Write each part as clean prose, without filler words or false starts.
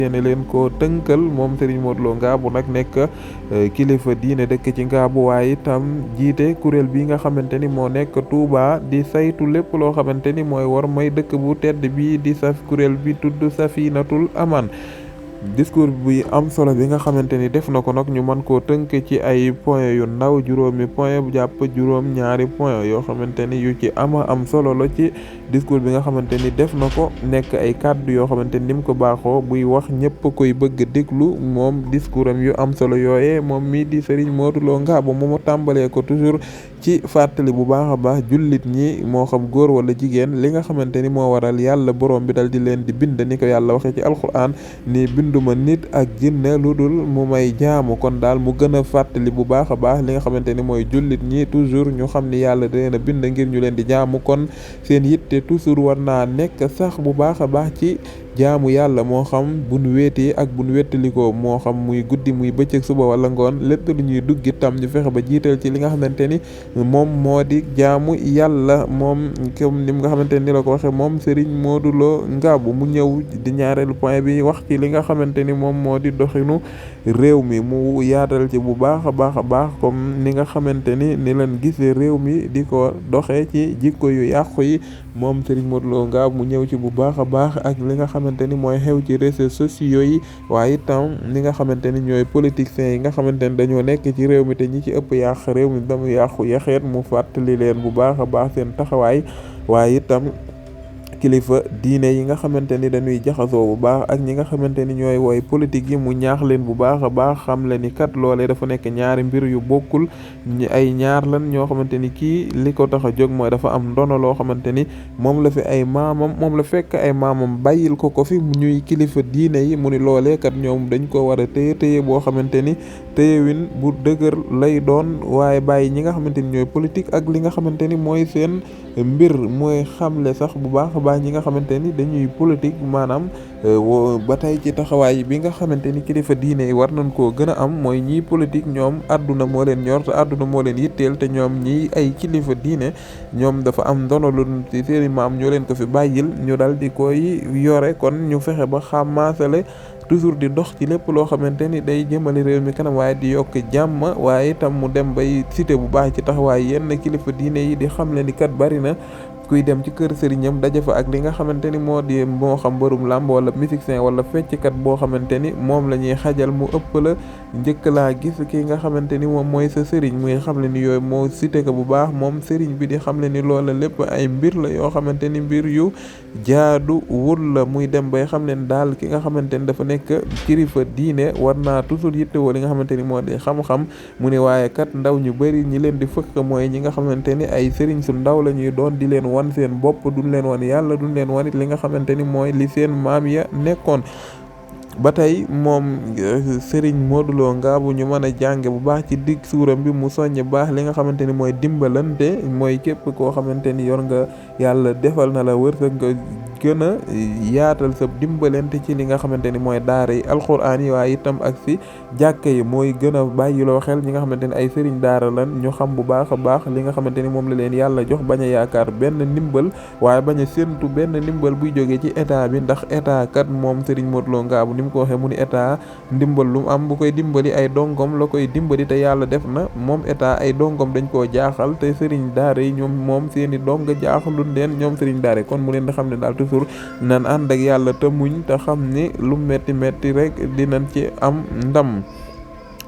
yéene leen ko tënkal moom Serigne Modou Lo Ngabou nag nekk kilifa diine dëkk ci Ngabou waaye itam jiite kuréel bi nga xamante ni moo nekk Touba di saytu lépp loo xamante ni mooy war may dëkk bu tedd bi di saf kuréel bi tudd Safinatul Aman. discours bi am solo bi nga xamante ni def na ko nag ñu mën koo tënk ci ay point yu ndaw juróomi point bu jàpp juróom ñaari point yoo xamante ni yu ci am solo la ci discours bi nga xamante ni def na ko nekk ay kàddu yoo xamante ni mu ko baaxoo buy wax ñëpp koy bëgg déglu moom discours am yu am solo yooyee moom mii di Serigne Modou Lo Ngabou mu tàmbalee ko toujours ci fàttali bu baax a baax jullit ñi moo xam góor wala jigéen li nga xamante ni moo waral yàlla borom bi dal di leen di bind ni ko yàlla waxee ci alquran ni binduma nit ak jinne lu dul mu may jaamu kon daal mu gën a fàttali bu baax a baax li nga xamante ni mooy jullit ñi toujours ñu xam ni yàlla da leen a bind ngir ñu leen di jaamu kon seen yitte toujours war naa nekk sax bu baax a baax ci jaamu yàlla moo xam bu nu wéetee ak bu nu wéttalikoo moo xam muy guddi muy bëccëg suba wala ngoon lépp lu ñuy dugg itam ñu fexe ba jiital ci li nga xamante ni moom moo di jaamu yàlla moom comme ni nga xamante ni la ko waxee moom Serigne Modou Lo Ngabou mu ñëw di ñaareelu point bi wax ci li nga xamante ni moom moo di doxinu réew mi mu yaatal ci bu baax a baax comme ni nga xamante ni leen gisee réew mi di ko doxee ci jikko yu yàqu yi moom Serigne Modou Lo Ngabou mu ñëw ci bu baax a baax ak li nga xamante ni mooy xew ci réseaux sociaux yi waaye itam li nga xamante ni ñooy politiciens yi nga xamante ni dañoo nekk ci réew mi te ñi ci ëpp yàq réew mi damu yàqu yaxeet mu fàttali leen bu baax a baax seen taxawaay waaye itam kilifa diine yi nga xamante ni dañuy jaxasoo bu baax ak ñi nga xamante ni ñooy woy politique yi mu ñaax leen bu baax a baax xam le ni kat loolee dafa nekk ñaari mbir yu bokkul ay ñaar lan ñoo xamante ni kii li ko tax a jóg mooy dafa am ndono loo xamante ni moom la fi ay maamam moom la fekk ay maamam bàyyil ko fi ñuy kilifa diine yi mu ni loolee kat ñoom dañ ko war a téye boo xamante ni téyewin bu dëgër lay doon waaye bàyyi ñi nga xamante ni ñooy politique ak li nga xamante ni mooy seen mbir mooy xamle sax bu baax a baax ñi nga xamante ni dañuy politique maanaam ba tey ci taxawaay bi nga xamante ni kilifa diine yi war nañ koo gën a am mooy ñii politique ñoom àdduna moo leen ñor te àdduna moo leen yitteel te ñoom ñii ay kilifa diine ñoom dafa am ndono lu ci seeni maam ñoo leen ko fi bàyyil ñu dal di koy yore kon ñu fexe ba xàmmaasale toujours di dox ci lépp loo xamante ni day jëmale réew mi kanam waaye di yokk jàmm waaye itam mu dem bay cité bu baax ci taxawaay yenn kilifa diine yi di xam le ni kat bari na kuy dem ci kër sëriñam daje fa ak li nga xamante ni moo di moo xam mbërum làmb wala musicien wala fecckat boo xamante ni moom la ñuy xajal mu ëpp la njëkk laa gis ki nga xamante ni moom mooy sa sëriñ muy xam le ni yooyu moo cité ko bu baax moom sëriñ bi di xam le ni loola lépp ay mbir la yoo xamante ni mbir yu jaadu wul la muy dem bay xam leen daal ki nga xamante ni dafa nekk kilifa diine war naa toujours yittewoo li nga xamante ni moo di xam-xam mu ne waaye kat ndaw ñu bëri ñi leen di fëkk mooy ñi nga xamante ni ay sëriñ su ndaw la ñuy doon di leen wan seen bopp duñ leen wan yàlla duñ leen wan it li nga xamante ni mooy li seen maam ya nekkoon ba tey moom Serigne Modou Lo Ngabou ñu mën a jànge bu baax ci dig suuram bi mu soññ baax li nga xamante ni mooy dimbalante mooy képp koo xamante ni yor nga yàlla defal na la wërsëg nga gën a yaatal sa dimbalante ci li nga xamante ni mooy daara yi alxuraan yi waaye itam ak si jàkka yi mooy gën a bàyyiloo xel ñi nga xamante ni ay sëriñ daara lan ñu xam bu baax a baax li nga xamante ni moom la leen yàlla jox bañ a yaakaar benn ndimbal waaye bañ a séntu benn ndimbal buy jógee ci état bi ndax état kat moom Serigne Modou Lo Ngabou ni mu ko waxee mu ni état ndimbal lu mu am bu koy dimbali ay dongom la koy dimbali te yàlla def na moom état ay dongom dañ koo jaaxal te sëriñ daara yi ñoom moom seeni dong jaaxalul leen ñoom sëriñ daara yi kon mu leen di xam ne daal toujours nan ànd ak yàlla te muñ te xam ni lu metti metti rek dinañ ci am ndam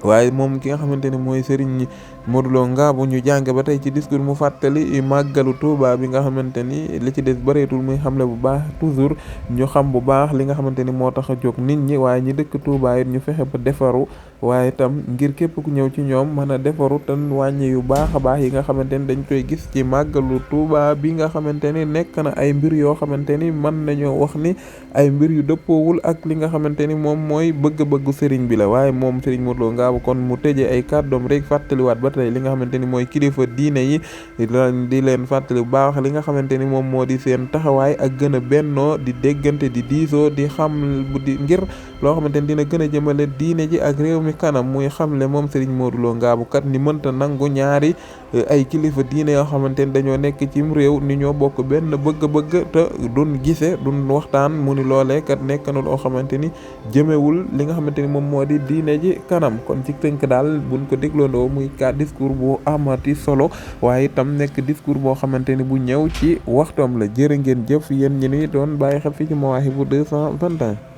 waaye moom ki nga xamante ni mooy Serigne Modou Lo Ngabou ñu jàng ba tey ci discours mu fàttali màggalu Touba bi nga xamante ni li ci des bëreetul muy xamle bu baax toujours ñu xam bu baax li nga xamante ni moo tax a jóg nit ñi waaye ñi dëkk Touba it ñu fexe ba defaru waaye itam ngir képp ku ñëw ci ñoom mën a defaru te wàññi yu baax a baax yi nga xamante ni dañ koy gis ci màggalu Touba bi nga xamante ni nekk na ay mbir yoo xamante ni mën nañoo wax ni ay mbir yu dëppoowul ak li nga xamante ni moom mooy bëgg-bëggu Serigne bi la waaye moom Serigne Modou Lo Ngabou kon mu tëjee ay kàddoom rek fàttaliwaat ba tey li nga xamante ni mooy kilifa diine yi di leen fàttali bu baax li nga xamante ni moom moo di seen taxawaay ak gën a bennoo di déggante di diisoo di xam di ngir loo xamante ni dina gën a jëmale diine ji ak réew mi kanam. muy xamle moom Serigne Modou Lo Ngabou kat ni mënta nangu ñaari ay kilifa diine yoo xamante ni dañoo nekk cim réew ni ñoo bokk benn bëgg-bëgg te duñ gise duñ waxtaan. mu ni loolee kat nekk na loo xamante ni jëmewul li nga xamante ni moom moo di diine ji kanam. kon ci tënk daal buñ ko dégloondoo muy discours bu amati solo waaye itam nekk discours boo xamante ni bu ñëw ci waxtoom la. jërë ngeen jëf yéen ñi ni doon bàyyi xel fii ci Mawahibou 221.